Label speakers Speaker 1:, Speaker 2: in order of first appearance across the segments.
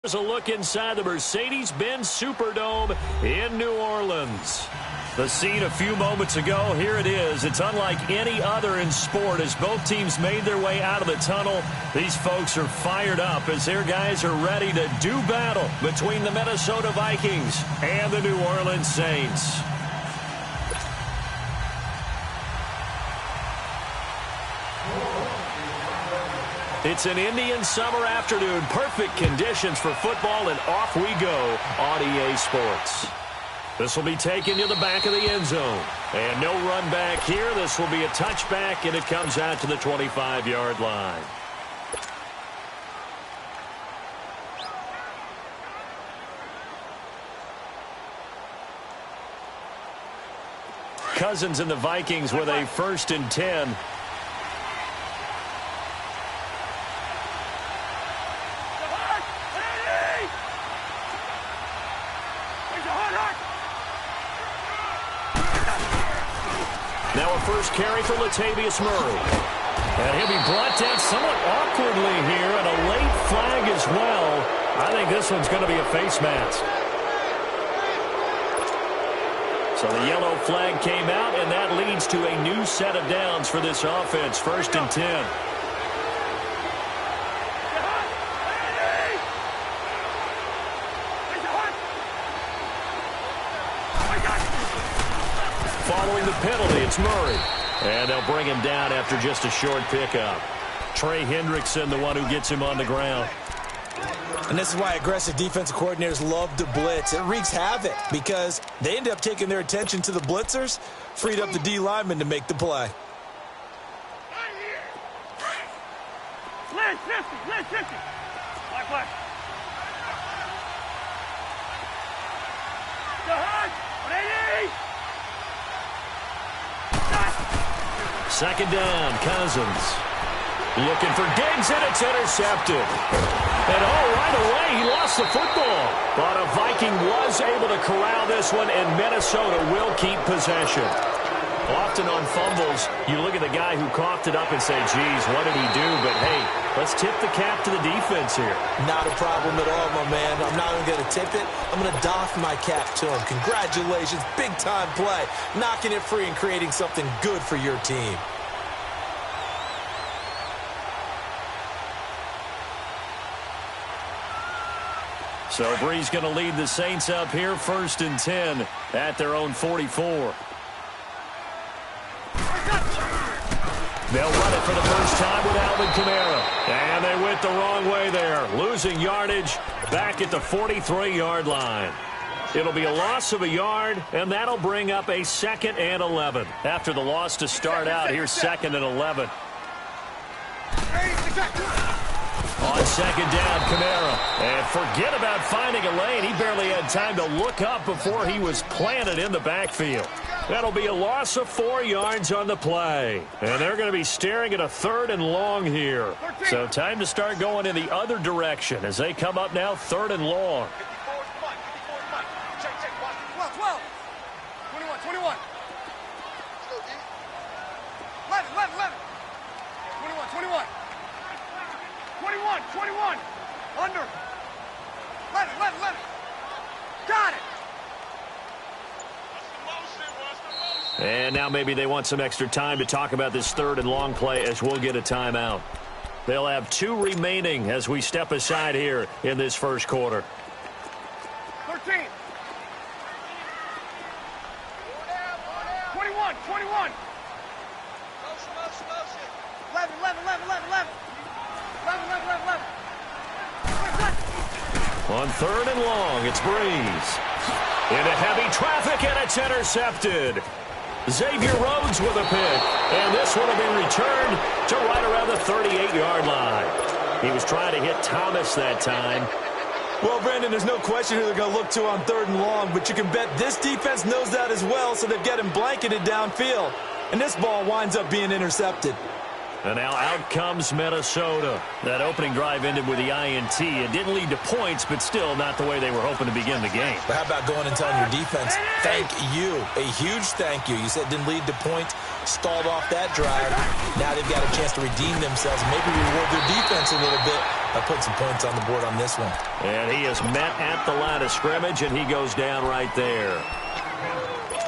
Speaker 1: Here's a look inside the Mercedes-Benz Superdome in New Orleans. The scene a few moments ago, here it is. It's unlike any other in sport as both teams made their way out of the tunnel. These folks are fired up as their guys are ready to do battle between the Minnesota Vikings and the New Orleans Saints. It's an Indian summer afternoon. Perfect conditions for football, and off we go on EA Sports. This will be taken to the back of the end zone. And no run back here. This will be a touchback, and it comes out to the 25-yard line. Cousins and the Vikings with a 1st and 10. Now a first carry for Latavius Murray. And he'll be brought down somewhat awkwardly here, and a late flag as well. I think this one's going to be a face mask. So the yellow flag came out, and that leads to a new set of downs for this offense. 1st and 10. Following the penalty, it's Murray. And they'll bring him down after just a short pickup. Trey Hendrickson, the one who gets him on the ground.
Speaker 2: And this is why aggressive defensive coordinators love to blitz. It wreaks havoc because they end up taking their attention to the blitzers, freed up the D lineman to make the play.
Speaker 3: Lynn 50. Black. Go ahead. 180.
Speaker 1: 2nd down, Cousins. Looking for Diggs, and it's intercepted. And right away, he lost the football. But a Viking was able to corral this one, and Minnesota will keep possession. Often on fumbles, you look at the guy who coughed it up and say, geez, what did he do? But, hey, let's tip the cap to the defense here.
Speaker 2: Not a problem at all, my man. I'm not even going to tip it. I'm going to doff my cap to him. Congratulations. Big-time play. Knocking it free and creating something good for your team.
Speaker 1: So Bree's going to lead the Saints up here, 1st and 10 at their own 44. They'll run it for the first time with Alvin Kamara. And they went the wrong way there, losing yardage back at the 43-yard line. It'll be a loss of a yard, and that'll bring up a 2nd and 11. After the loss to start out, here's 2nd and 11. On 2nd down, Kamara. And forget about finding a lane. He barely had time to look up before he was planted in the backfield. That'll be a loss of 4 yards on the play. And they're going to be staring at a 3rd and long here. So time to start going in the other direction as they come up now 3rd and long.
Speaker 3: 12. 21. 11. 21. 21. Under. Let it. Got it.
Speaker 1: And now maybe they want some extra time to talk about this 3rd and long play as we'll get a timeout. They'll have 2 remaining as we step aside here in this first quarter.
Speaker 3: 13. 21. 11.
Speaker 1: On 3rd and long, it's Breeze. Into heavy traffic, and it's intercepted. Xavier Rhodes with a pick. And this one will be returned to right around the 38-yard line. He was trying to hit Thomas that time.
Speaker 2: Well, Brandon, there's no question who they're going to look to on 3rd and long, but you can bet this defense knows that as well, so they've got him blanketed downfield. And this ball winds up being intercepted.
Speaker 1: And now out comes Minnesota. That opening drive ended with the INT. It didn't lead to points, but still not the way they were hoping to begin the game.
Speaker 2: But how about going and telling your defense, thank you, a huge thank you. You said it didn't lead to points, stalled off that drive. Now they've got a chance to redeem themselves, maybe reward their defense a little bit by putting some points on the board on this one.
Speaker 1: And he is met at the line of scrimmage, and he goes down right there.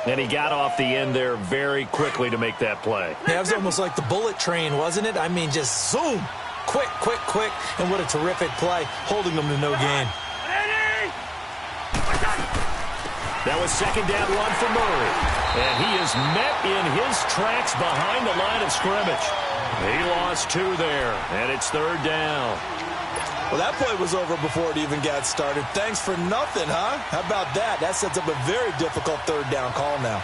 Speaker 1: And he got off the end there very quickly to make that play.
Speaker 2: Yeah, it was almost like the bullet train, wasn't it? I mean, just zoom. Quick, quick, quick. And what a terrific play, holding them to no gain.
Speaker 1: That was second down run for Murray. And he is met in his tracks behind the line of scrimmage. He lost 2 there, and it's third down.
Speaker 2: Well, that play was over before it even got started. Thanks for nothing, huh? How about that? That sets up a very difficult third down call now.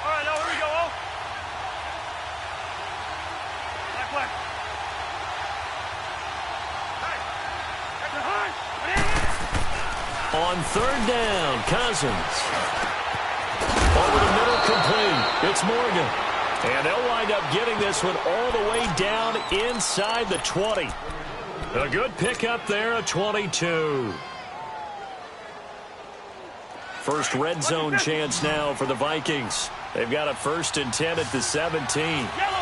Speaker 3: All right, now here we go. Black. Hey,
Speaker 1: On third down, Cousins. Over the middle, complete. It's Morgan. And they'll wind up getting this one all the way down inside the 20. A good pickup there, a 22. First red zone chance now for the Vikings. They've got a 1st and 10 at the 17.
Speaker 3: yellow.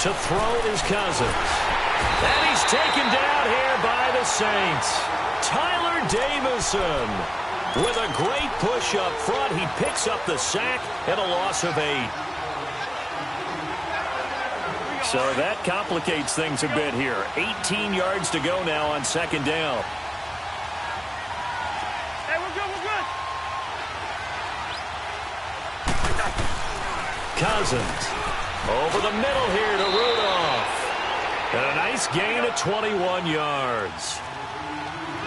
Speaker 1: To throw is Cousins. And he's taken down here by the Saints. Tyler Davison with a great push up front. He picks up the sack and a loss of 8. So that complicates things a bit here. 18 yards to go now on second down.
Speaker 3: Hey, we're good.
Speaker 1: Cousins over the middle here to Rudolph. And a nice gain of 21 yards.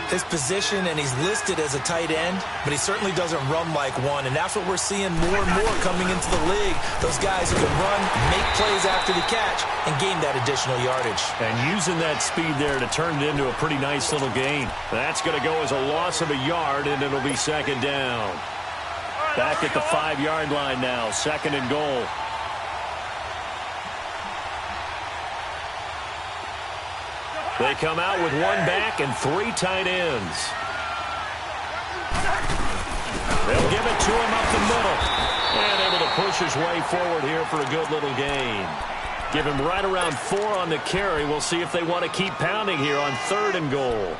Speaker 2: His position, and he's listed as a tight end, but he certainly doesn't run like one, and that's what we're seeing more and more coming into the league. Those guys who can run, make plays after the catch, and gain that additional yardage.
Speaker 1: And using that speed there to turn it into a pretty nice little gain. That's going to go as a loss of a yard, and it'll be second down. Back at the 5-yard line now, 2nd and goal. They come out with 1 back and 3 tight ends. They'll give it to him up the middle. And able to push his way forward here for a good little gain. Give him right around 4 on the carry. We'll see if they want to keep pounding here on 3rd and goal.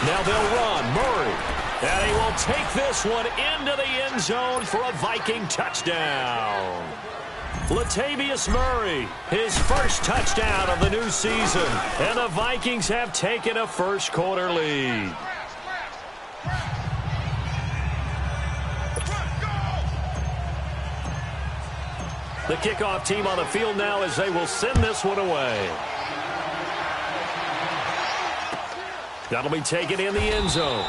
Speaker 1: Now they'll run. Murray. And he will take this one into the end zone for a Viking touchdown. Latavius Murray, his first touchdown of the new season. And the Vikings have taken a first-quarter lead. The kickoff team on the field now as they will send this one away. That'll be taken in the end zone.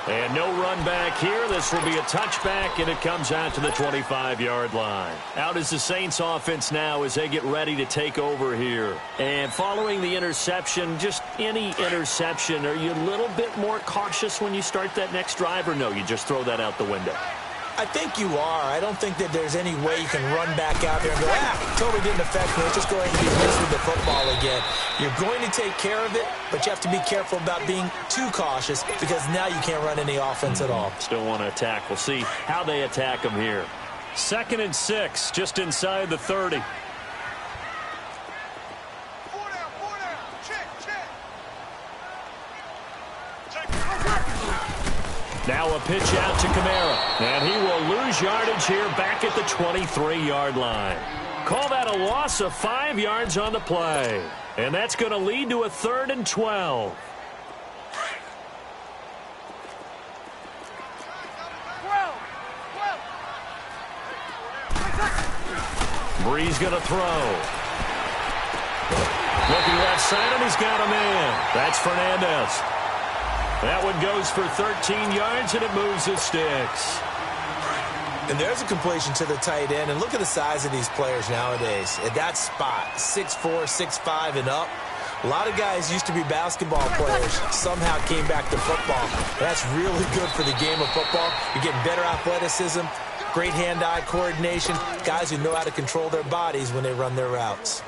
Speaker 1: And no run back here. This will be a touchback, and it comes out to the 25-yard line. Out is the Saints offense now as they get ready to take over here. And following the interception, just any interception, are you a little bit more cautious when you start that next drive, or no, you just throw that out the window?
Speaker 2: I think you are. I don't think that there's any way you can run back out there and go, totally didn't affect me. Let's just go ahead and be missed with the football again. You're going to take care of it, but you have to be careful about being too cautious because now you can't run any offense at all.
Speaker 1: Still want to attack. We'll see how they attack them here. 2nd and 6, just inside the 30. Now a pitch out to Kamara. And he will lose yardage here back at the 23-yard line. Call that a loss of 5 yards on the play. And that's going to lead to a 3rd and 12. Bree's going to throw. Looking left side, and he's got a man. That's Fernandez. That one goes for 13 yards, and it moves the sticks.
Speaker 2: And there's a completion to the tight end. And look at the size of these players nowadays. At that spot, 6'4", 6'5", and up. A lot of guys used to be basketball players, somehow came back to football. That's really good for the game of football. You're getting better athleticism, great hand-eye coordination, guys who know how to control their bodies when they run their routes.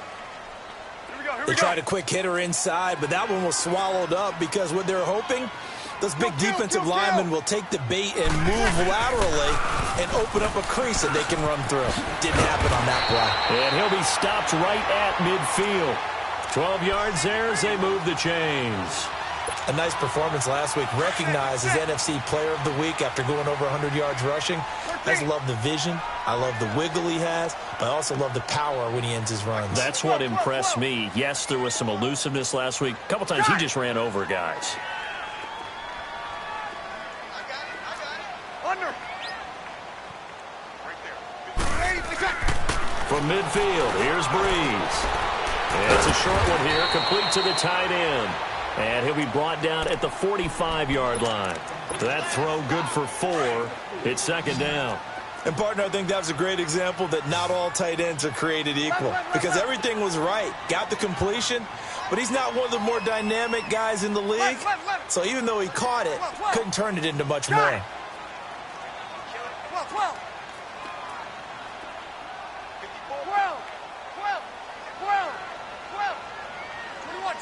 Speaker 2: They tried a quick hitter inside, but that one was swallowed up because what they're hoping, those big defensive linemen will take the bait and move laterally and open up a crease that they can run through. Didn't happen on that play.
Speaker 1: And he'll be stopped right at midfield. 12 yards there as they move the chains.
Speaker 2: A nice performance last week. Recognized as NFC Player of the Week after going over 100 yards rushing. I just love the vision. I love the wiggle he has. But I also love the power when he ends his runs.
Speaker 1: That's what impressed me. Yes, there was some elusiveness last week. A couple times he just ran over guys. From midfield, here's Breeze. And it's a short one here, complete to the tight end. And he'll be brought down at the 45-yard line. That throw good for 4. It's 2nd down.
Speaker 2: And, partner, I think that was a great example that not all tight ends are created equal. Because everything was right. Got the completion, but he's not one of the more dynamic guys in the league. So even though he caught it, couldn't turn it into much more.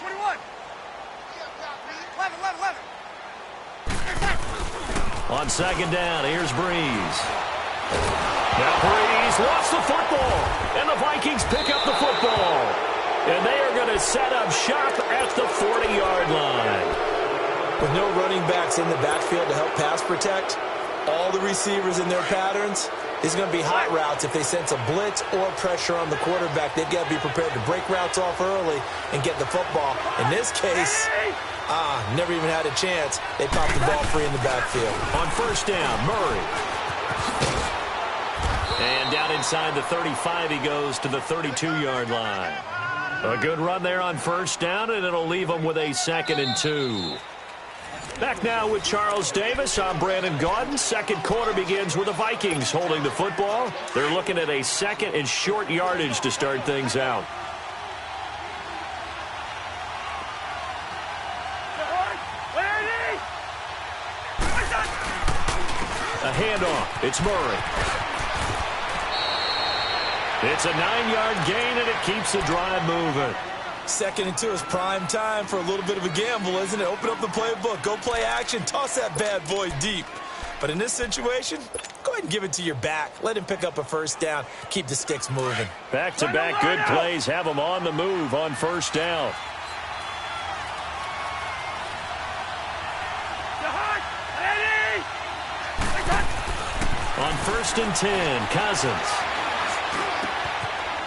Speaker 3: 21.
Speaker 1: On 2nd down, here's Breeze. Now Breeze lost the football, and the Vikings pick up the football. And they are going to set up shop at the 40-yard line.
Speaker 2: With no running backs in the backfield to help pass protect, all the receivers in their patterns, it's going to be hot routes. If they sense a blitz or pressure on the quarterback, they've got to be prepared to break routes off early and get the football. In this case, never even had a chance. They popped the ball free in the backfield.
Speaker 1: On 1st down, Murray. And down inside the 35, he goes to the 32-yard line. A good run there on 1st down, and it'll leave them with a 2nd and 2. Back now with Charles Davis. I'm Brandon Gaudin. 2nd quarter begins with the Vikings holding the football. They're looking at a 2nd and short yardage to start things out. A handoff. It's Murray. It's a 9-yard gain, and it keeps the drive moving.
Speaker 2: 2nd and 2 is prime time for a little bit of a gamble, isn't it? Open up the playbook. Go play action. Toss that bad boy deep. But in this situation, go ahead and give it to your back. Let him pick up a 1st down. Keep the sticks moving.
Speaker 1: Back-to-back good plays have them on the move on 1st down. On 1st and 10, Cousins.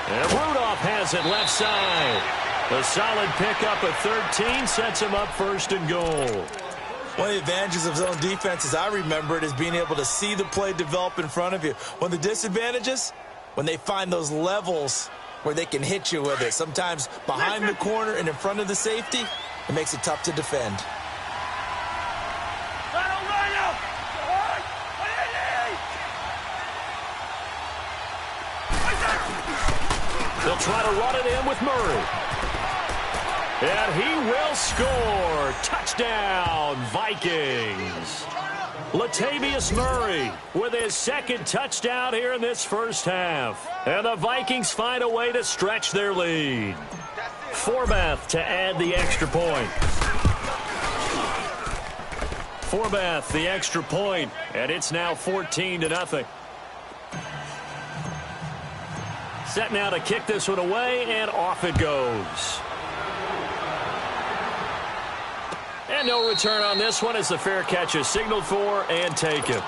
Speaker 1: And Rudolph has it left side. A solid pickup of 13 sets him up 1st and goal.
Speaker 2: One of the advantages of zone defense, as I remember it, is being able to see the play develop in front of you. One of the disadvantages, when they find those levels where they can hit you with it. Sometimes behind the corner and in front of the safety, it makes it tough to defend.
Speaker 1: They'll try to run it in with Murray. And he will score. Touchdown, Vikings. Latavius Murray with his 2nd touchdown here in this 1st half. And the Vikings find a way to stretch their lead. Forbath to add the extra point. Forbath, the extra point, and it's now 14-0. Set now to kick this one away, and off it goes. And no return on this one as the fair catch is signaled for and taken.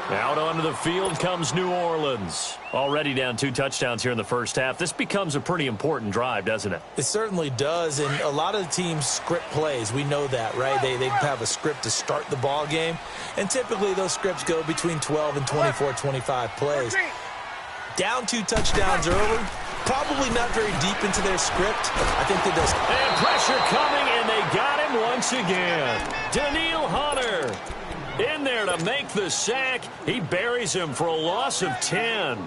Speaker 1: Out onto the field comes New Orleans. Already down 2 touchdowns here in the first half. This becomes a pretty important drive, doesn't it?
Speaker 2: It certainly does, and a lot of the teams script plays. We know that, right? They have a script to start the ball game, and typically those scripts go between 12 and 24, 25 plays. Down 2 touchdowns early, probably not very deep into their script. I think that does.
Speaker 1: And pressure coming, and they got him once again. Daniil Hunter in there to make the sack. He buries him for a loss of 10.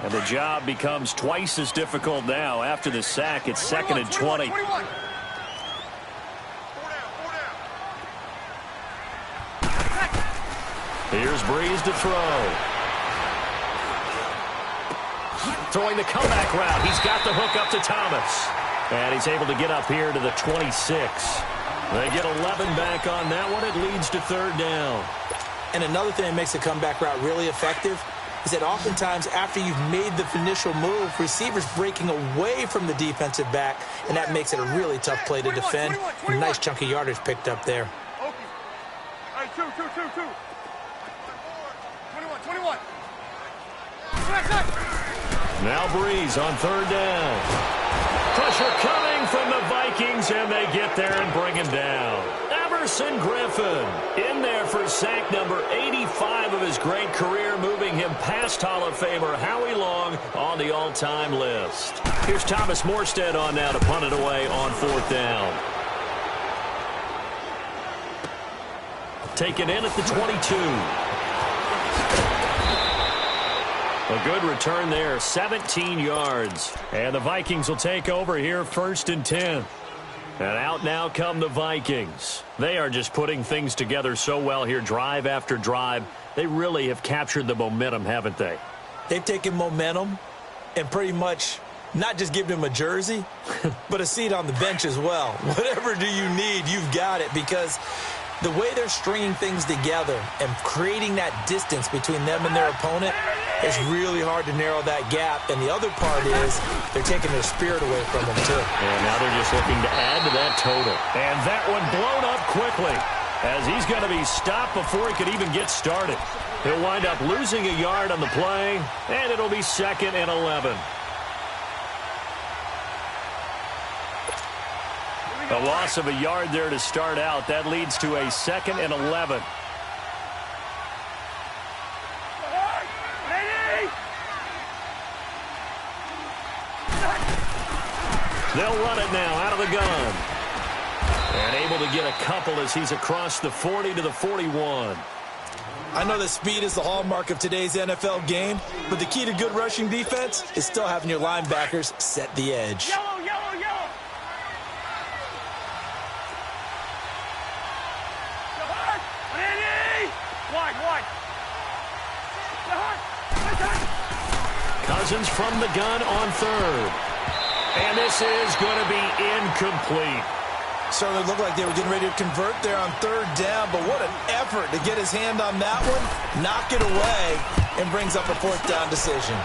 Speaker 1: And the job becomes twice as difficult now. After the sack, it's 2nd and 20. Here's Breeze to throw. Throwing the comeback route. He's got the hook up to Thomas. And he's able to get up here to the 26. They get 11 back on that one. It leads to 3rd down.
Speaker 2: And another thing that makes the comeback route really effective is that oftentimes after you've made the initial move, receivers breaking away from the defensive back, and that makes it a really tough play to defend. A nice chunk of yardage picked up there.
Speaker 3: Hey, two. 21.
Speaker 1: Now Breeze on 3rd down. Pressure coming from the Vikings, and they get there and bring him down. Everson Griffin in there for sack number 85 of his great career, moving him past Hall of Famer Howie Long on the all-time list. Here's Thomas Morstead on now to punt it away on 4th down. Taken in at the 22. A good return there, 17 yards. And the Vikings will take over here, 1st and 10. And out now come the Vikings. They are just putting things together so well here, drive after drive. They really have captured the momentum, haven't they?
Speaker 2: They've taken momentum and pretty much not just given him a jersey, but a seat on the bench as well. Whatever do you need, you've got it, because the way they're stringing things together and creating that distance between them and their opponent, it's really hard to narrow that gap. And the other part is they're taking their spirit away from them, too.
Speaker 1: And now they're just looking to add to that total. And that one blown up quickly as he's going to be stopped before he could even get started. He'll wind up losing a yard on the play, and it'll be 2nd and 11. A loss of a yard there to start out. That leads to a 2nd and 11. They'll run it now out of the gun. And able to get a couple as he's across the 40 to the 41.
Speaker 2: I know that speed is the hallmark of today's NFL game, but the key to good rushing defense is still having your linebackers set the edge.
Speaker 3: Yellow. Wide.
Speaker 1: Cousins from the gun on 3rd. And this is going to be incomplete.
Speaker 2: Certainly looked like they were getting ready to convert there on 3rd down, but what an effort to get his hand on that one, knock it away, and brings up a 4th down decision.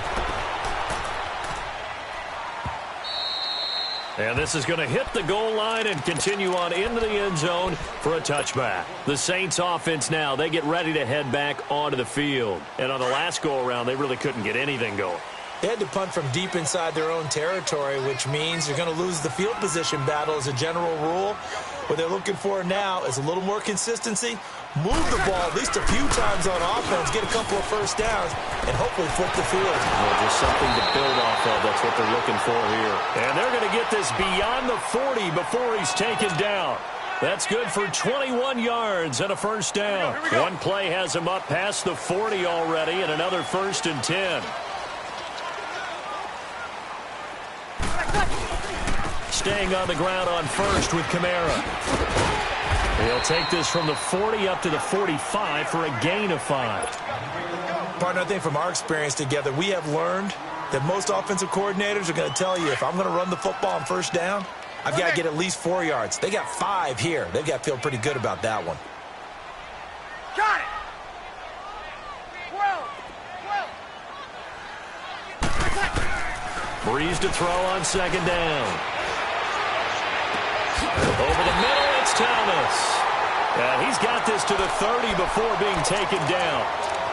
Speaker 1: And this is going to hit the goal line and continue on into the end zone for a touchback. The Saints offense now, they get ready to head back onto the field. And on the last go-around, they really couldn't get anything going.
Speaker 2: They had to punt from deep inside their own territory, which means they're going to lose the field position battle as a general rule. What they're looking for now is a little more consistency, move the ball at least a few times on offense, get a couple of 1st downs, and hopefully flip the field.
Speaker 1: Well, just something to build off of. That's what they're looking for here. And they're going to get this beyond the 40 before he's taken down. That's good for 21 yards and a 1st down. One play has him up past the 40 already, and another 1st and 10. Staying on the ground on 1st with Kamara. He'll take this from the 40 up to the 45 for a gain of 5.
Speaker 2: Partner, I think from our experience together, we have learned that most offensive coordinators are going to tell you, if I'm going to run the football on 1st down, I've got to get at least 4 yards. They got 5 here. They've got to feel pretty good about that one.
Speaker 3: Got it. 12.
Speaker 1: Breeze to throw on 2nd down. Over the middle, it's Thomas. And he's got this to the 30 before being taken down.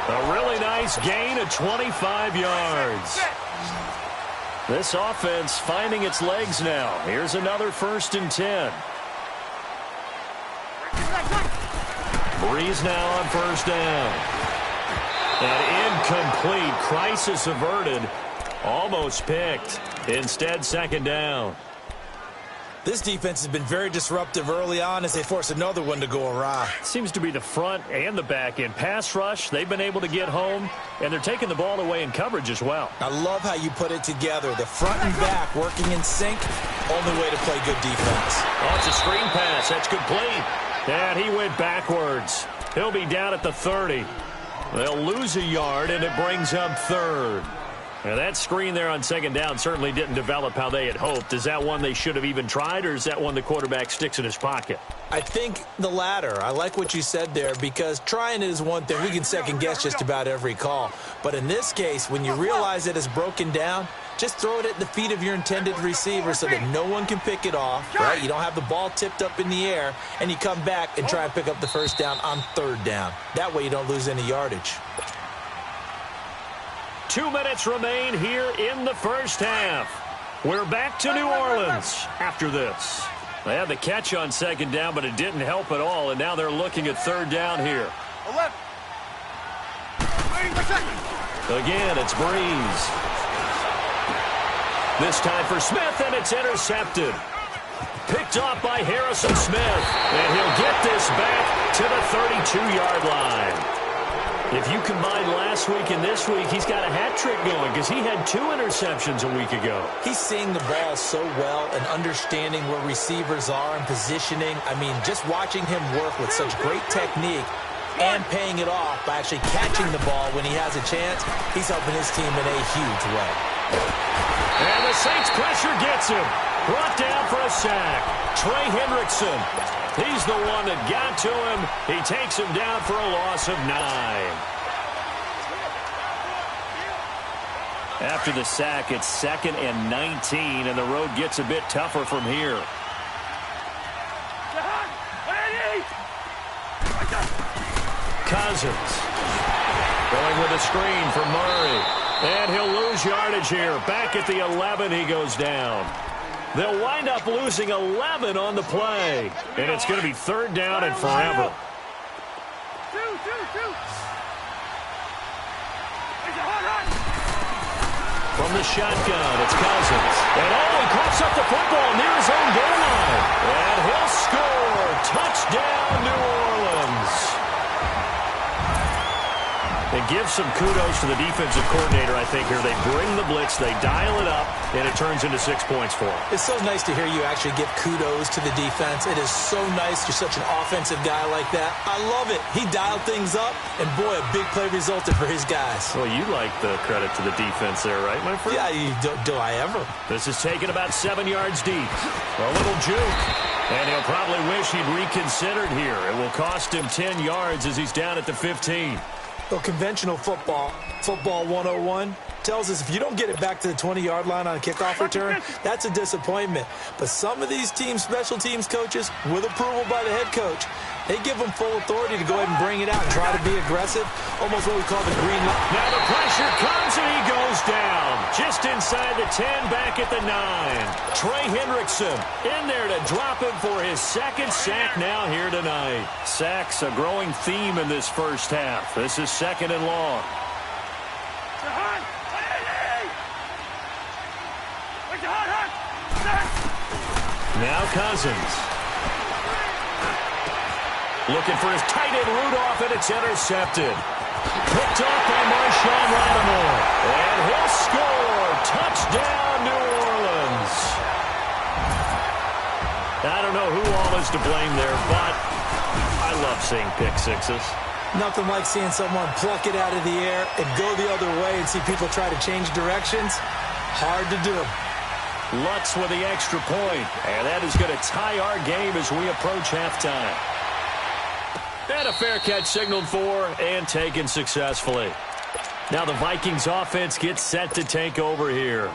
Speaker 1: A really nice gain of 25 yards. This offense finding its legs now. Here's another 1st and 10. Breeze now on 1st down. An incomplete, crisis averted. Almost picked. Instead, 2nd down.
Speaker 2: This defense has been very disruptive early on as they force another one to go awry.
Speaker 1: Seems to be the front and the back end. Pass rush, they've been able to get home, and they're taking the ball away in coverage as well.
Speaker 2: I love how you put it together. The front and back working in sync, only way to play good defense.
Speaker 1: Oh, it's a screen pass. That's complete. And he went backwards. He'll be down at the 30. They'll lose a yard, and it brings up 3rd. Now, that screen there on 2nd down certainly didn't develop how they had hoped. Is that one they should have even tried, or is that one the quarterback sticks in his pocket?
Speaker 2: I think the latter. I like what you said there, because trying is one thing. We can second-guess just about every call. But in this case, when you realize it is broken down, just throw it at the feet of your intended receiver so that no one can pick it off, right? You don't have the ball tipped up in the air, and you come back and try and pick up the 1st down on 3rd down. That way you don't lose any yardage.
Speaker 1: 2 minutes remain here in the 1st half. We're back to New Orleans after this. They had the catch on 2nd down, but it didn't help at all, and now they're looking at 3rd down here.
Speaker 3: 11. Waiting for 2nd.
Speaker 1: Again, it's Breeze. This time for Smith, and it's intercepted. Picked off by Harrison Smith, and he'll get this back to the 32-yard line. If you combine last week and this week, he's got a hat trick going because he had 2 interceptions a week ago.
Speaker 2: He's seeing the ball so well and understanding where receivers are and positioning. I mean, just watching him work with such great technique and paying it off by actually catching the ball when he has a chance, he's helping his team in a huge way.
Speaker 1: And the Saints pressure gets him. Brought down for a sack. Trey Hendrickson. He's the one that got to him. He takes him down for a loss of 9. After the sack, it's 2nd and 19, and the road gets a bit tougher from here. Cousins going with a screen for Murray. And he'll lose yardage here. Back at the 11, he goes down. They'll wind up losing 11 on the play. And it's going to be 3rd down and forever. From the shotgun, it's Cousins. And he coughs up the football near his own goal line. And he'll score. Touchdown, New Orleans. And give some kudos to the defensive coordinator, I think, here. They bring the blitz, they dial it up, and it turns into 6 points for them.
Speaker 2: It's so nice to hear you actually give kudos to the defense. It is so nice. You're such an offensive guy like that. I love it. He dialed things up, and boy, a big play resulted for his guys.
Speaker 1: Well, you like the credit to the defense there, right, my friend?
Speaker 2: Yeah, do I ever?
Speaker 1: This is taken about 7 yards deep. A little juke. And he'll probably wish he'd reconsidered here. It will cost him 10 yards as he's down at the 15.
Speaker 2: Well, conventional football 101, tells us if you don't get it back to the 20-yard line on a kickoff return, that's a disappointment. But some of these teams, special teams coaches, with approval by the head coach, they give them full authority to go ahead and bring it out and try to be aggressive, almost what we call the green light.
Speaker 1: Now the pressure comes and he goes down. Just inside the 10, back at the 9. Trey Hendrickson in there to drop him for his 2nd sack now here tonight. Sacks a growing theme in this 1st half. This is 2nd and long. Now Cousins. Looking for his tight end Rudolph, and it's intercepted. Picked off by Marshawn Lattimore. And he'll score. Touchdown, New Orleans. I don't know who all is to blame there, but I love seeing pick sixes.
Speaker 2: Nothing like seeing someone pluck it out of the air and go the other way and see people try to change directions. Hard to do.
Speaker 1: Lutz with the extra point. And that is going to tie our game as we approach halftime. And a fair catch signaled for and taken successfully. Now the Vikings offense gets set to take over here.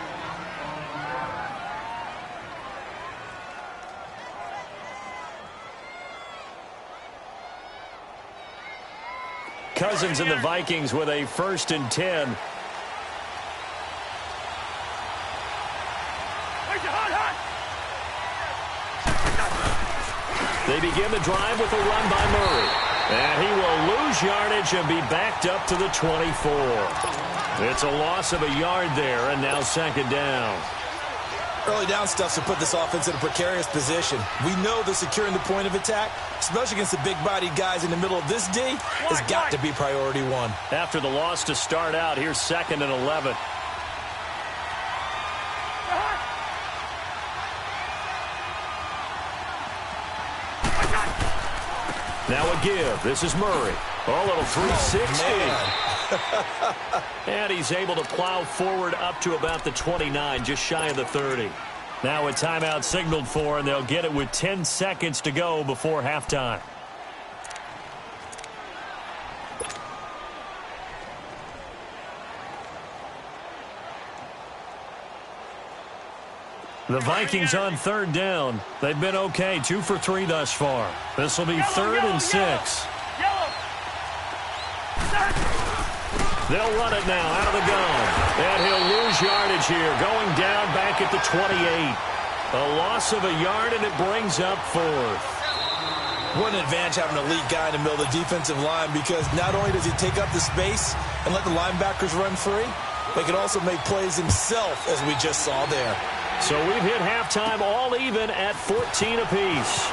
Speaker 1: Cousins and the Vikings with a 1st and 10. They begin the drive with a run by Murray. And he will lose yardage and be backed up to the 24. It's a loss of a yard there, and now 2nd down.
Speaker 2: Early down stuff to put this offense in a precarious position. We know that securing the point of attack, especially against the big-bodied guys in the middle of this D, has got to be priority one.
Speaker 1: After the loss to start out, here's 2nd and 11. Now a give. This is Murray. A little 360. And he's able to plow forward up to about the 29, just shy of the 30. Now a timeout signaled for, and they'll get it with 10 seconds to go before halftime. The Vikings on 3rd down. They've been okay, 2 for 3 thus far. This will be 3rd and 6. They'll run it now out of the gun. And he'll lose yardage here, going down back at the 28. A loss of a yard, and it brings up 4th.
Speaker 2: What an advantage having an elite guy in the middle of the defensive line, because not only does he take up the space and let the linebackers run free, but he can also make plays himself, as we just saw there.
Speaker 1: So we've hit halftime all even at 14 apiece.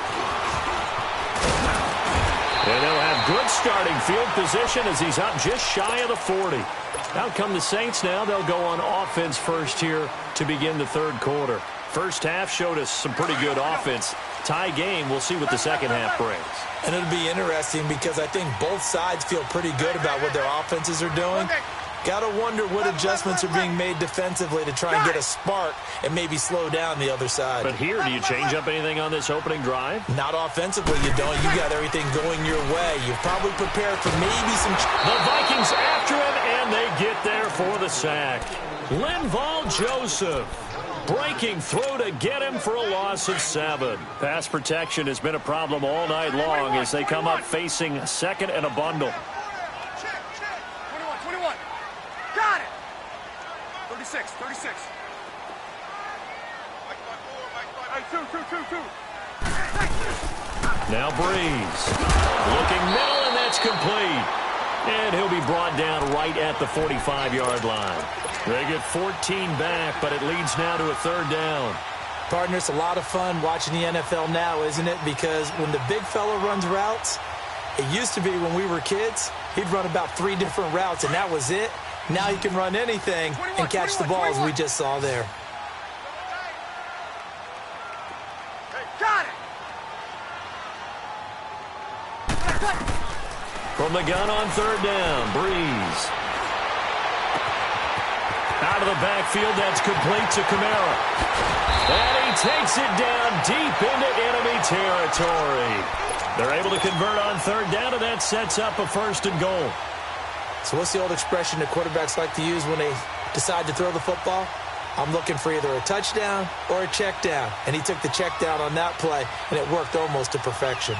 Speaker 1: And they'll have good starting field position as he's up just shy of the 40. Out come the Saints now. They'll go on offense first here to begin the 3rd quarter. First half showed us some pretty good offense. Tie game. We'll see what the second half brings.
Speaker 2: And it'll be interesting because I think both sides feel pretty good about what their offenses are doing. Got to wonder what adjustments are being made defensively to try and get a spark and maybe slow down the other side.
Speaker 1: But here, do you change up anything on this opening drive?
Speaker 2: Not offensively, you don't. You got everything going your way. You've probably prepared for maybe some...
Speaker 1: The Vikings after him, and they get there for the sack. Linval Joseph breaking through to get him for a loss of 7. Pass protection has been a problem all night long as they come up facing 2nd and a bundle.
Speaker 3: Got it! 36. Hey, two.
Speaker 1: Now Breeze. Looking middle, and that's complete. And he'll be brought down right at the 45-yard line. They get 14 back, but it leads now to a 3rd down.
Speaker 2: Partner, it's a lot of fun watching the NFL now, isn't it? Because when the big fella runs routes, it used to be when we were kids, he'd run about 3 different routes, and that was it. Now he can run anything and catch the ball, as we just saw there.
Speaker 3: Got it!
Speaker 1: From the gun on 3rd down, Breeze. Out of the backfield, that's complete to Kamara. And he takes it down deep into enemy territory. They're able to convert on 3rd down, and that sets up a 1st and goal.
Speaker 2: So what's the old expression that quarterbacks like to use when they decide to throw the football? I'm looking for either a touchdown or a check down. And he took the check down on that play, and it worked almost to perfection.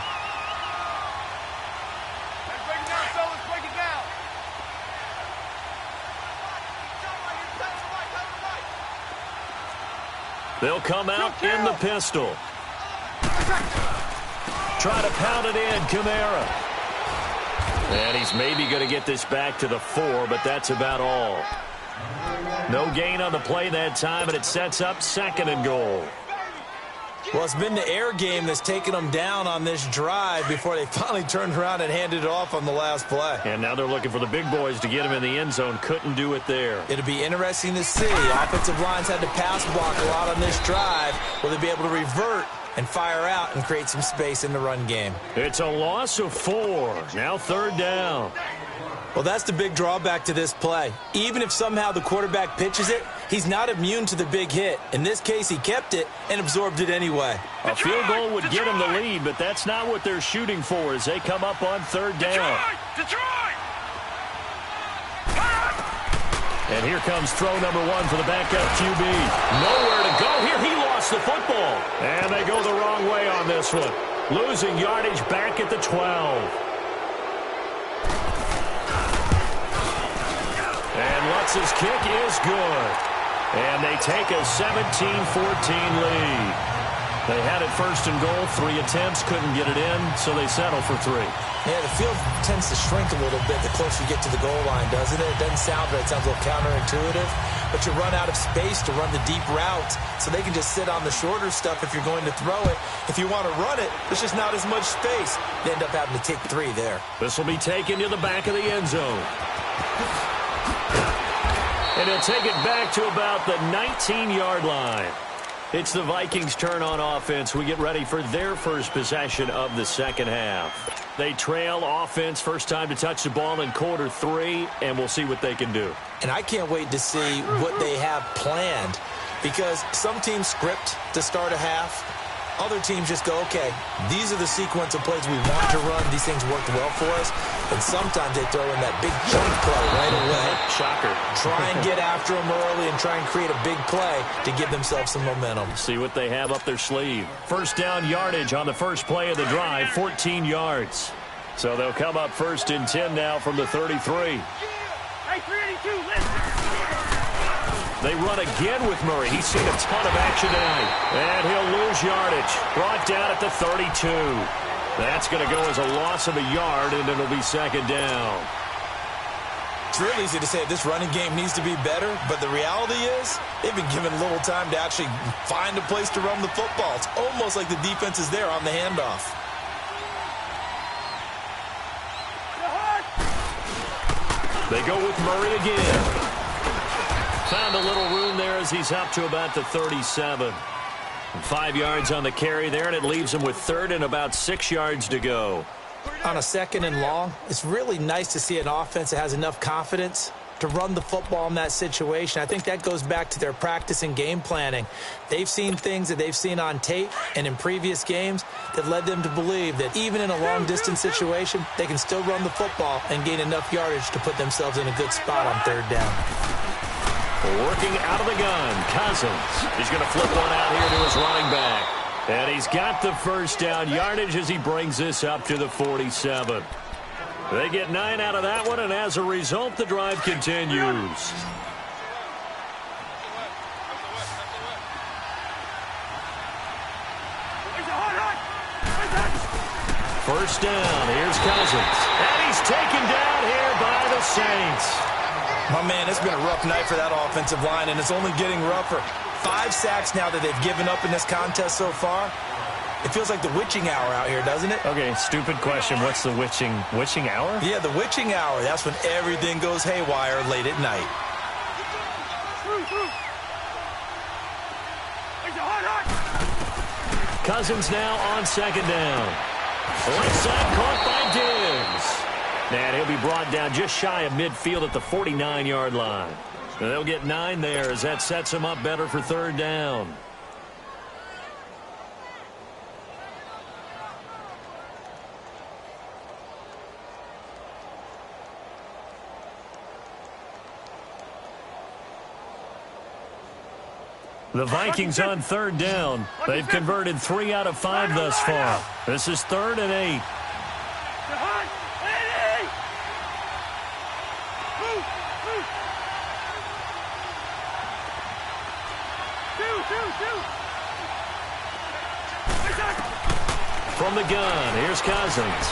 Speaker 3: Break it down, fellas. Break it down.
Speaker 1: They'll come out in the pistol. Try to pound it in, Kamara. And he's maybe going to get this back to the 4, but that's about all. No gain on the play that time, and it sets up 2nd and goal.
Speaker 2: Well, it's been the air game that's taken them down on this drive before they finally turned around and handed it off on the last play.
Speaker 1: And now they're looking for the big boys to get him in the end zone. Couldn't do it there.
Speaker 2: It'll be interesting to see. Offensive lines had to pass block a lot on this drive. Will they be able to revert and fire out and create some space in the run game?
Speaker 1: It's a loss of 4. Now 3rd down.
Speaker 2: Well, that's the big drawback to this play. Even if somehow the quarterback pitches it, he's not immune to the big hit. In this case, he kept it and absorbed it anyway.
Speaker 1: A field goal would get him the lead, but that's not what they're shooting for as they come up on 3rd down.
Speaker 3: Detroit!
Speaker 1: And here comes throw number 1 for the backup QB. Nowhere to go here. He lost the football. And they go the wrong way on this one. Losing yardage back at the 12. And Lutz's kick is good. And they take a 17-14 lead. They had it first and goal, 3 attempts, couldn't get it in, so they settle for 3.
Speaker 2: Yeah, the field tends to shrink a little bit the closer you get to the goal line, doesn't it? It doesn't sound right. It sounds a little counterintuitive. But you run out of space to run the deep routes, so they can just sit on the shorter stuff if you're going to throw it. If you want to run it, there's just not as much space. You end up having to take 3 there.
Speaker 1: This will be taken to the back of the end zone. And he'll take it back to about the 19-yard line. It's the Vikings' turn on offense. We get ready for their first possession of the second half. They trail offense, first time to touch the ball in quarter 3, and we'll see what they can do.
Speaker 2: And I can't wait to see what they have planned, because some teams script to start a half. Other teams just go, okay, these are the sequence of plays we want to run. These things worked well for us. And sometimes they throw in that big chunk play right away.
Speaker 1: Shocker.
Speaker 2: Try and get after them early and try and create a big play to give themselves some momentum.
Speaker 1: See what they have up their sleeve. First down yardage on the first play of the drive, 14 yards. So they'll come up first and 10 now from the 33.
Speaker 3: Hey, 382, listen.
Speaker 1: They run again with Murray. He's seen a ton of action tonight. And he'll lose yardage. Brought down at the 32. That's going to go as a loss of a yard, and it'll be second down.
Speaker 2: It's real easy to say this running game needs to be better, but the reality is they've been given little time to actually find a place to run the football. It's almost like the defense is there on the handoff.
Speaker 1: They go with Murray again. Found a little room there as he's up to about the 37. 5 yards on the carry there, and it leaves him with third and about 6 yards to go.
Speaker 2: On a second and long, it's really nice to see an offense that has enough confidence to run the football in that situation. I think that goes back to their practice and game planning. They've seen things that they've seen on tape and in previous games that led them to believe that even in a long-distance situation, they can still run the football and gain enough yardage to put themselves in a good spot on third down.
Speaker 1: Working out of the gun, Cousins. He's going to flip one out here to his running back. And he's got the first down yardage as he brings this up to the 47. They get 9 out of that one, and as a result, the drive continues. First down, here's Cousins. And he's taken down here by the Saints.
Speaker 2: My man, it's been a rough night for that offensive line, and it's only getting rougher. 5 sacks now that they've given up in this contest so far. It feels like the witching hour out here, doesn't it?
Speaker 1: Okay, stupid question. What's the witching hour?
Speaker 2: Yeah, the witching hour. That's when everything goes haywire late at night.
Speaker 1: Cousins now on second down. Right side caught by Diggs. And he'll be brought down just shy of midfield at the 49-yard line. And they'll get 9 there as that sets him up better for third down. The Vikings on third down. They've converted 3 out of 5 thus far. This is 3rd and 8. From the gun, here's Cousins.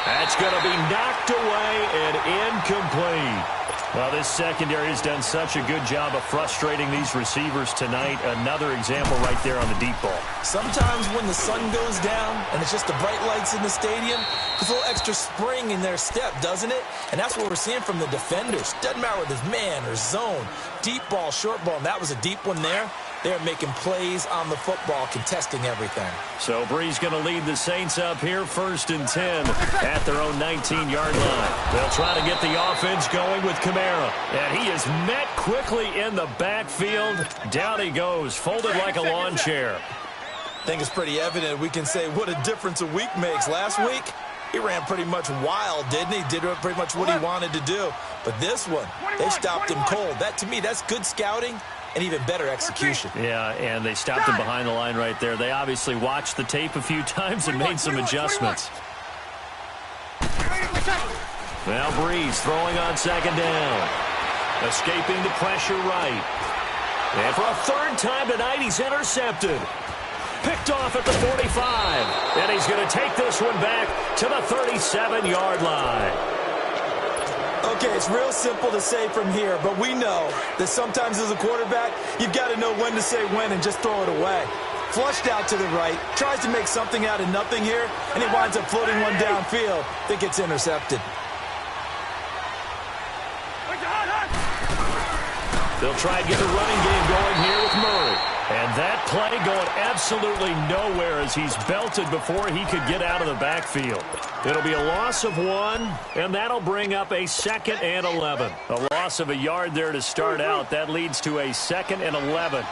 Speaker 1: That's going to be knocked away and incomplete. Well, this secondary has done such a good job of frustrating these receivers tonight. Another example right there on the deep ball.
Speaker 2: Sometimes when the sun goes down and it's just the bright lights in the stadium, there's a little extra spring in their step, doesn't it? And that's what we're seeing from the defenders. Doesn't matter whether it's man or zone, deep ball, short ball, and that was a deep one there. They're making plays on the football, contesting everything.
Speaker 1: So Bree's going to lead the Saints up here, 1st and 10 at their own 19-yard line. They'll try to get the offense going with Kamara. And he is met quickly in the backfield. Down he goes, folded like a lawn chair.
Speaker 2: I think it's pretty evident we can say what a difference a week makes. Last week, he ran pretty much wild, didn't he? Did pretty much what he wanted to do. But this one, they stopped him cold. That, to me, that's good scouting. And even better execution.
Speaker 1: Yeah, and they stopped him behind the line right there. They obviously watched the tape a few times and made some adjustments. Now Breeze throwing on second down. Escaping the pressure right. And for a third time tonight, he's intercepted. Picked off at the 45. And he's going to take this one back to the 37-yard line.
Speaker 2: Okay, it's real simple to say from here, but we know that sometimes as a quarterback, you've got to know when to say when and just throw it away. Flushed out to the right, tries to make something out of nothing here, and he winds up floating one downfield that gets intercepted.
Speaker 1: They'll try and get the running game going here with Murray. And that play going absolutely nowhere as he's belted before he could get out of the backfield. It'll be a loss of 1, and that'll bring up a 2nd and 11. A loss of a yard there to start out. That leads to a 2nd and 11.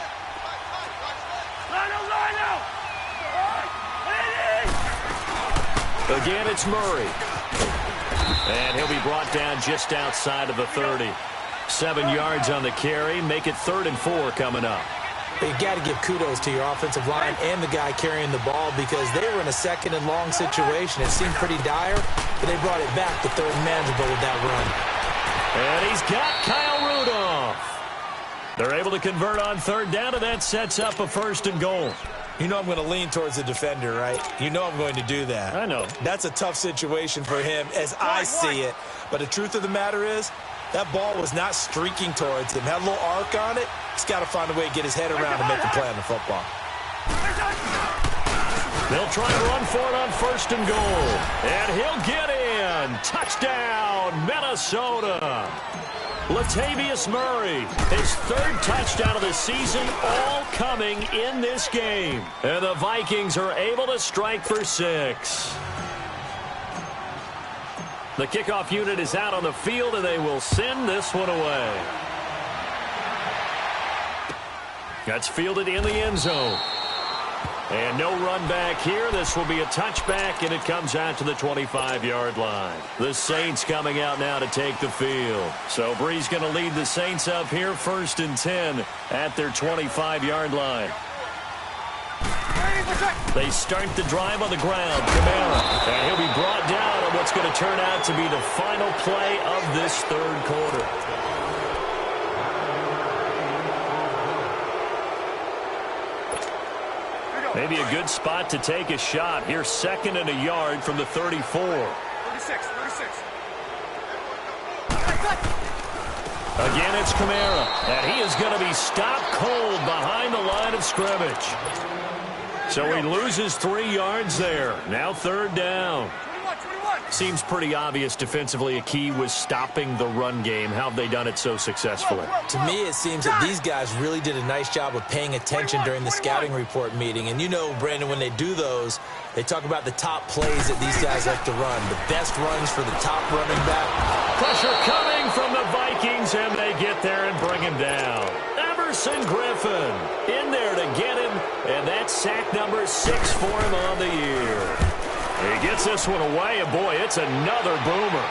Speaker 1: Again, it's Murray. And he'll be brought down just outside of the 30. 7 yards on the carry. Make it 3rd and 4 coming up.
Speaker 2: You got to give kudos to your offensive line and the guy carrying the ball because they were in a 2nd and long situation. It seemed pretty dire, but they brought it back to 3rd and manageable with that run.
Speaker 1: And he's got Kyle Rudolph. They're able to convert on 3rd down, and that sets up a 1st and goal.
Speaker 2: You know I'm going to lean towards the defender, right? You know I'm going to do that.
Speaker 1: I know.
Speaker 2: That's a tough situation for him as I see it. But the truth of the matter is, that ball was not streaking towards him. Had a little arc on it. He's got to find a way to get his head around and make a play on the football.
Speaker 1: They'll try and run for it on 1st and goal. And he'll get in. Touchdown, Minnesota. Latavius Murray, his 3rd touchdown of the season, all coming in this game. And the Vikings are able to strike for 6. The kickoff unit is out on the field, and they will send this one away. That's fielded in the end zone. And no run back here. This will be a touchback, and it comes out to the 25-yard line. The Saints coming out now to take the field. So Breeze going to lead the Saints up here, 1st and 10 at their 25-yard line. They start the drive on the ground. Kamara. And he'll be brought down on what's going to turn out to be the final play of this 3rd quarter. Maybe a good spot to take a shot. Here's 2nd and a yard from the 34.
Speaker 3: 36.
Speaker 1: Again, it's Kamara. And he is going to be stopped cold behind the line of scrimmage. So he loses 3 yards there. Now 3rd down. Seems pretty obvious defensively a key was stopping the run game. How have they done it so successfully?
Speaker 2: To me, it seems that these guys really did a nice job of paying attention during the scouting report meeting. And you know, Brandon, when they do those, they talk about the top plays that these guys like to run. The best runs for the top running back.
Speaker 1: Pressure coming from the Vikings, and they get there and bring him down. Everson Griffin in there to get him, and that's sack number 6 for him on the year. He gets this one away, and boy, it's another boomer.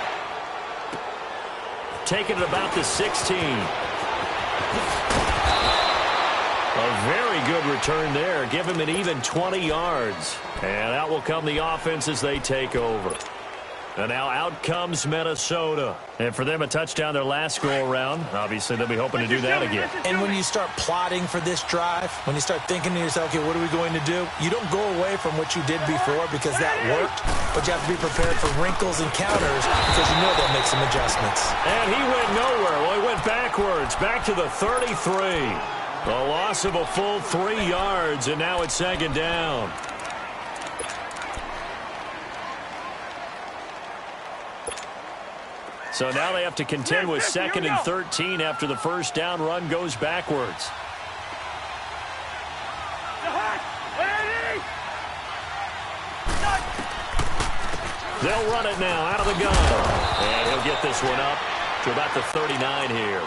Speaker 1: Taking it about the 16. A very good return there. Give him an even 20 yards. And out will come the offense as they take over. And now out comes Minnesota. And for them, a touchdown their last go-around. Obviously, they'll be hoping to do that again.
Speaker 2: And when you start plotting for this drive, when you start thinking to yourself, okay, what are we going to do? You don't go away from what you did before because that worked, but you have to be prepared for wrinkles and counters because you know they'll make some adjustments.
Speaker 1: And he went nowhere. Well, he went backwards, back to the 33. A loss of a full 3 yards, and now it's 2nd down. So now they have to contend with 2nd and 13 after the 1st down run goes backwards. They'll run it now out of the gun. And he'll get this one up to about the 39 here.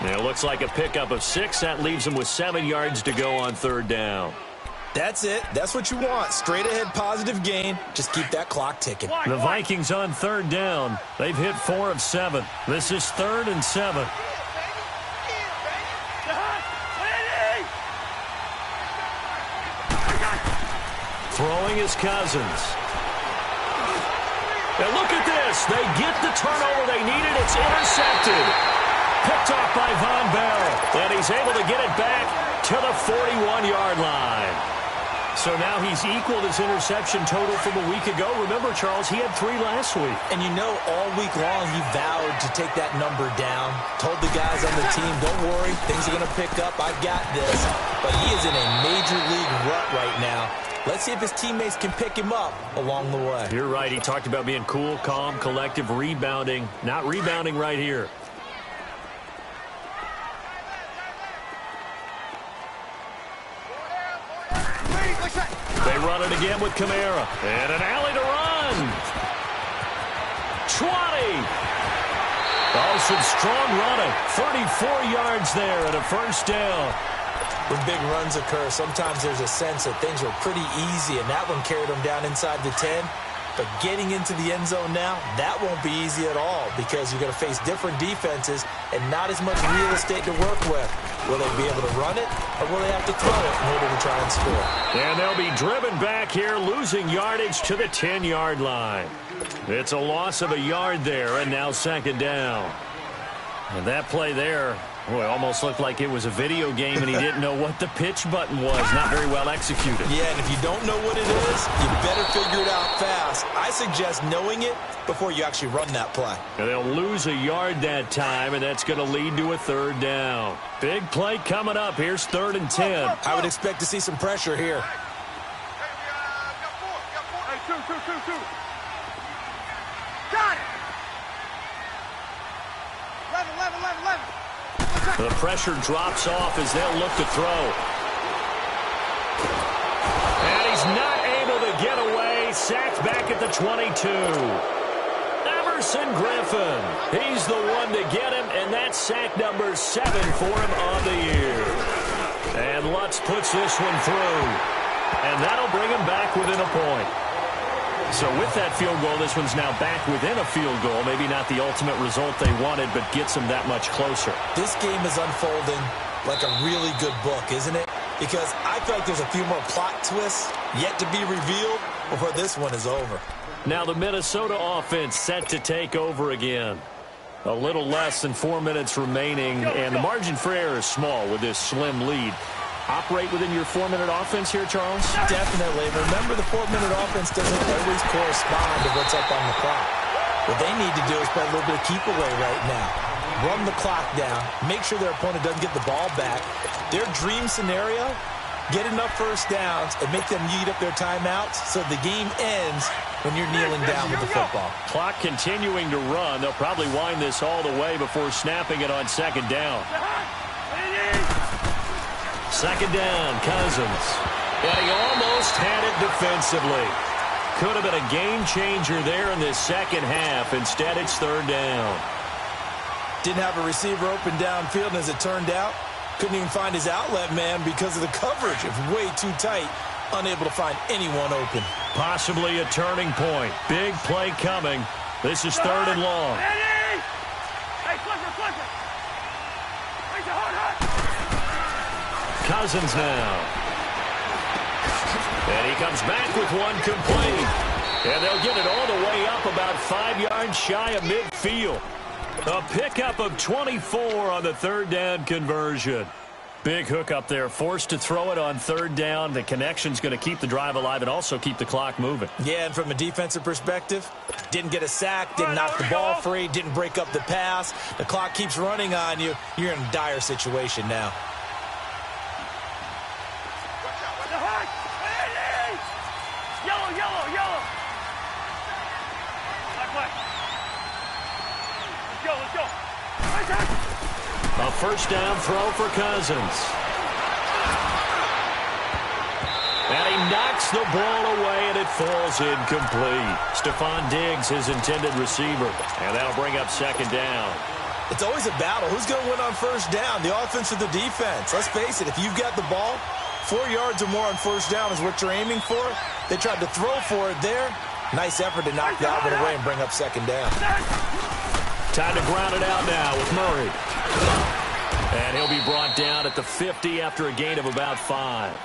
Speaker 1: And it looks like a pickup of 6. That leaves them with 7 yards to go on 3rd down.
Speaker 2: That's it. That's what you want. Straight ahead positive gain. Just keep that clock ticking.
Speaker 1: The Vikings on 3rd down. They've hit 4 of 7. This is 3rd and 7. Throwing is Cousins. And look at this. They get the turnover they needed. It's intercepted. Picked off by Von Bell. And he's able to get it back to the 41-yard line. So now he's equaled his interception total from a week ago. Remember, Charles, he had 3 last week.
Speaker 2: And you know, all week long he vowed to take that number down. Told the guys on the team, don't worry, things are going to pick up. I've got this. But he is in a major league rut right now. Let's see if his teammates can pick him up along the way.
Speaker 1: You're right. He talked about being cool, calm, collective, rebounding. Not rebounding right here. They run it again with Kamara. And an alley to run. 20. Oh, some strong running. 34 yards there and a first down.
Speaker 2: When big runs occur, sometimes there's a sense that things were pretty easy, and that one carried them down inside the 10. But getting into the end zone now, that won't be easy at all because you're going to face different defenses and not as much real estate to work with. Will they be able to run it, or will they have to throw it in order to try and score?
Speaker 1: And they'll be driven back here, losing yardage to the 10-yard line. It's a loss of a yard there, and now second down. And that play there, boy, almost looked like it was a video game and he didn't know what the pitch button was. Not very well executed.
Speaker 2: Yeah, and if you don't know what it is, you better figure it out fast. I suggest knowing it before you actually run that play.
Speaker 1: And they'll lose a yard that time, and that's going to lead to a third down. Big play coming up. Here's 3rd and 10.
Speaker 2: I would expect to see some pressure here.
Speaker 3: Hey, two. Got it. 11.
Speaker 1: The pressure drops off as they'll look to throw. And he's not able to get away. Sacked back at the 22. Emerson Griffin. He's the one to get him, and that's sack number 7 for him on the year. And Lutz puts this one through. And that'll bring him back within a point. So with that field goal, this one's now back within a field goal. Maybe not the ultimate result they wanted, but gets them that much closer.
Speaker 2: This game is unfolding like a really good book, isn't it? Because I feel like there's a few more plot twists yet to be revealed before this one is over.
Speaker 1: Now the Minnesota offense set to take over again. A little less than 4 minutes remaining, and the margin for error is small with this slim lead. Operate within your 4-minute offense here, Charles?
Speaker 2: Definitely. Remember, the 4-minute offense doesn't always correspond to what's up on the clock. What they need to do is play a little bit of keep away right now. Run the clock down. Make sure their opponent doesn't get the ball back. Their dream scenario, get enough first downs and make them eat up their timeouts so the game ends when you're kneeling down with the football.
Speaker 1: Clock continuing to run. They'll probably wind this all the way before snapping it on second down. Second down, Cousins. And he almost had it defensively. Could have been a game changer there in this second half. Instead, it's third down.
Speaker 2: Didn't have a receiver open downfield, and as it turned out, couldn't even find his outlet man because of the coverage. It was way too tight. Unable to find anyone open.
Speaker 1: Possibly a turning point. Big play coming. This is 3rd and long.
Speaker 3: Hey, Clifford. Where's the hard?
Speaker 1: Cousins now. And he comes back with one complete. And they'll get it all the way up about 5 yards shy of midfield. A pickup of 24 on the third down conversion. Big hook up there, forced to throw it on third down. The connection's going to keep the drive alive and also keep the clock moving.
Speaker 2: Yeah, and from a defensive perspective, didn't get a sack, didn't knock the ball free, didn't break up the pass. The clock keeps running on you. You're in a dire situation now.
Speaker 3: Yellow. Let's go.
Speaker 1: A first down throw for Cousins. And he knocks the ball away, and it falls incomplete. Stephon Diggs, his intended receiver. And that'll bring up second down.
Speaker 2: It's always a battle. Who's going to win on first down, the offense or the defense? Let's face it, if you've got the ball, 4 yards or more on first down is what you're aiming for. They tried to throw for it there. Nice effort to knock that one away and bring up second down.
Speaker 1: Time to ground it out now with Murray. And he'll be brought down at the 50 after a gain of about 5.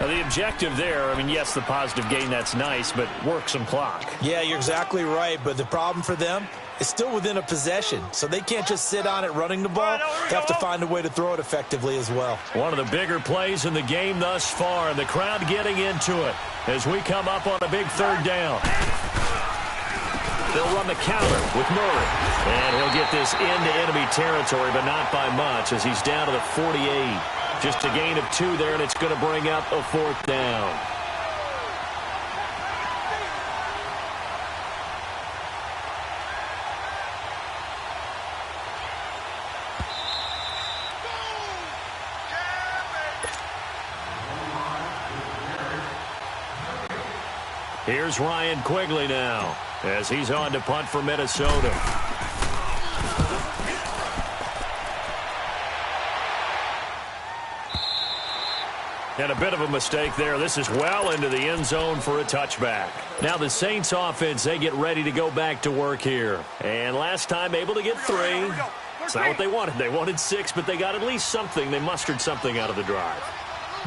Speaker 1: Now, the objective there, I mean, yes, the positive gain, that's nice, but work some clock.
Speaker 2: Yeah, you're exactly right, but the problem for them is still within a possession, so they can't just sit on it running the ball. They have to find a way to throw it effectively as well.
Speaker 1: One of the bigger plays in the game thus far, and the crowd getting into it as we come up on a big third down. They'll run the counter with Murray, and he'll get this into enemy territory, but not by much as he's down to the 48. Just a gain of 2 there, and it's going to bring up a 4th down. Here's Ryan Quigley now as he's on to punt for Minnesota. And a bit of a mistake there. This is well into the end zone for a touchback. Now the Saints offense, they get ready to go back to work here. And last time able to get 3. It's not what they wanted. They wanted 6, but they got at least something. They mustered something out of the drive.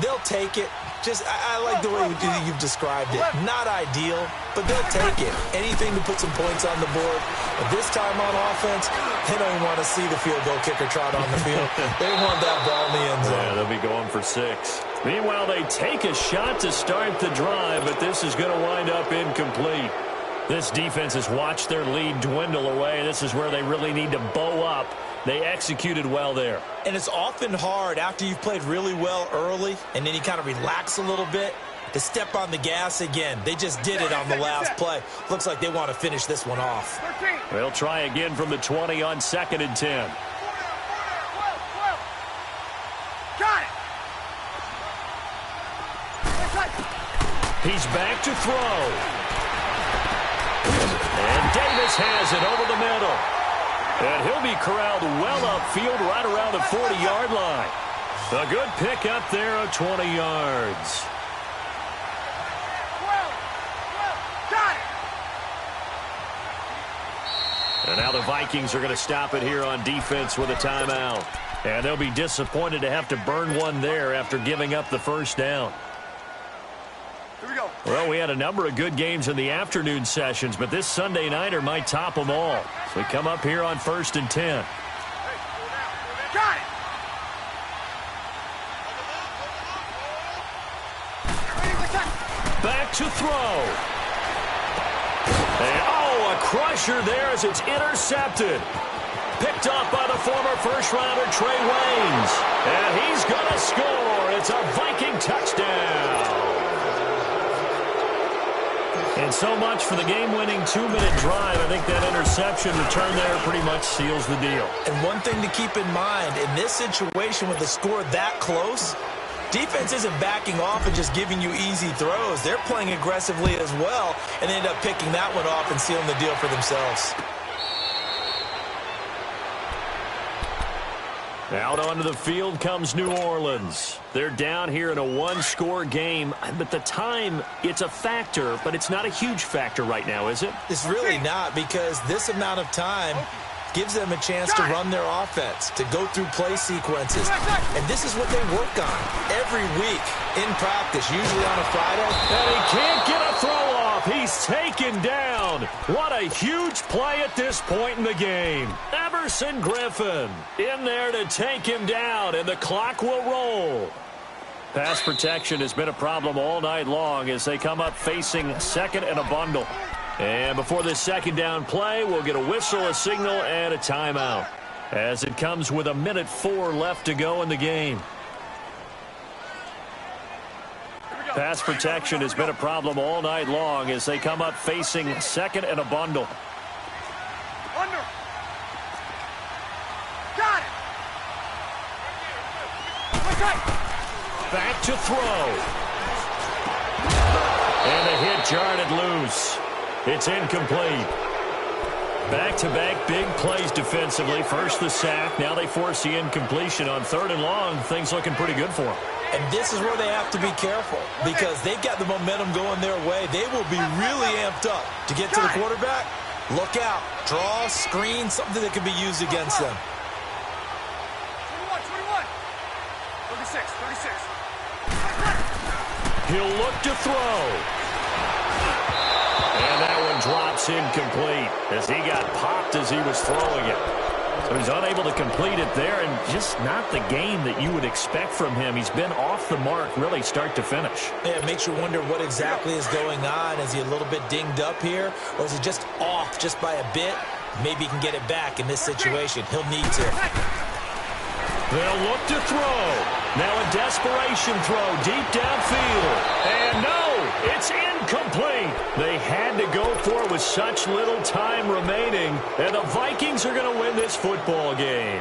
Speaker 2: They'll take it. I like the way you've described it. Not ideal, but they'll take it. Anything to put some points on the board. But this time on offense, they don't even want to see the field goal kicker trot on the field. They want that ball in the end zone.
Speaker 1: Yeah, they'll be going for 6. Meanwhile, they take a shot to start the drive, but this is going to wind up incomplete. This defense has watched their lead dwindle away. This is where they really need to bow up. They executed well there.
Speaker 2: And it's often hard after you've played really well early and then you kind of relax a little bit to step on the gas again. They just did it on the last play. Looks like they want to finish this one off.
Speaker 1: They'll try again from the 20 on 2nd and 10.
Speaker 3: Got it.
Speaker 1: He's back to throw. And Davis has it over the middle. And he'll be corralled well upfield right around the 40-yard line. A good pick up there of 20 yards.
Speaker 3: Got it.
Speaker 1: And now the Vikings are going to stop it here on defense with a timeout. And they'll be disappointed to have to burn one there after giving up the first down.
Speaker 3: Here we go.
Speaker 1: Well, we had a number of good games in the afternoon sessions, but this Sunday nighter might top them all. So we come up here on 1st and 10.
Speaker 3: Got it.
Speaker 1: Back to throw. And, a crusher there as it's intercepted. Picked up by the former first-rounder Trey Waynes. And he's going to score. It's a Viking touchdown. And so much for the game-winning 2-minute drive. I think that interception return there pretty much seals the deal.
Speaker 2: And one thing to keep in mind, in this situation with the score that close, defense isn't backing off and just giving you easy throws. They're playing aggressively as well, and they end up picking that one off and sealing the deal for themselves.
Speaker 1: Out onto the field comes New Orleans. They're down here in a 1-score game, but the time, it's a factor, but it's not a huge factor right now, is it?
Speaker 2: It's really not, because this amount of time gives them a chance to run their offense, to go through play sequences. And this is what they work on every week in practice, usually on a Friday.
Speaker 1: And he can't get a throw off. He's taken down. What a huge play at this point in the game. Everson Griffin in there to take him down, and the clock will roll. Pass protection has been a problem all night long as they come up facing 2nd and a bundle. And before this 2nd down play, we'll get a whistle, a signal, and a timeout as it comes with 1:04 left to go in the game. Pass protection has been a problem all night long as they come up facing 2nd and a bundle.
Speaker 3: Under. Got it.
Speaker 1: Back to throw. And the hit jarred it loose. It's incomplete. Back-to-back big plays defensively. First the sack. Now they force the incompletion on 3rd and long. Things looking pretty good for them.
Speaker 2: And this is where they have to be careful because they've got the momentum going their way. They will be really amped up to get to the quarterback. Look out. Draw, screen, something that can be used against them.
Speaker 3: 21. 36.
Speaker 1: He'll look to throw. And that one drops incomplete as he got popped as he was throwing it. So he's unable to complete it there, and just not the game that you would expect from him. He's been off the mark really start to finish.
Speaker 2: Yeah, it makes you wonder what exactly is going on. Is he a little bit dinged up here, or is he just off just by a bit? Maybe he can get it back in this situation. He'll need to.
Speaker 1: They'll look to throw. Now a desperation throw deep downfield. And no, it's incomplete. They had to go for it with such little time remaining. And the Vikings are going to win this football game.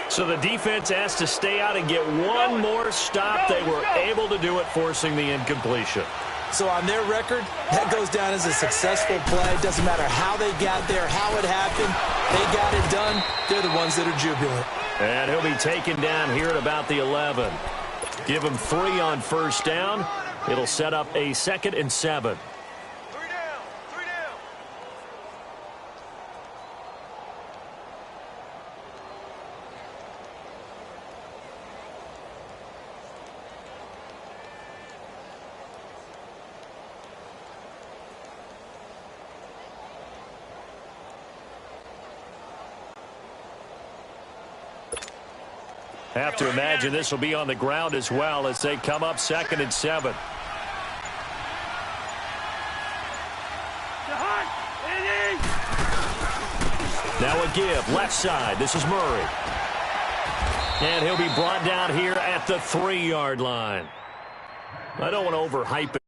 Speaker 1: So the defense has to stay out and get one more stop. They were able to do it, forcing the incompletion.
Speaker 2: So on their record, that goes down as a successful play. It doesn't matter how they got there, how it happened. They got it done. They're the ones that are jubilant.
Speaker 1: And he'll be taken down here at about the 11. Give him 3 on first down. It'll set up a 2nd and 7.
Speaker 3: 3 down. 3 down.
Speaker 1: Have to imagine this will be on the ground as well as they come up 2nd and 7. Now a give, left side. This is Murray. And he'll be brought down here at the 3-yard line. I don't want to overhype it.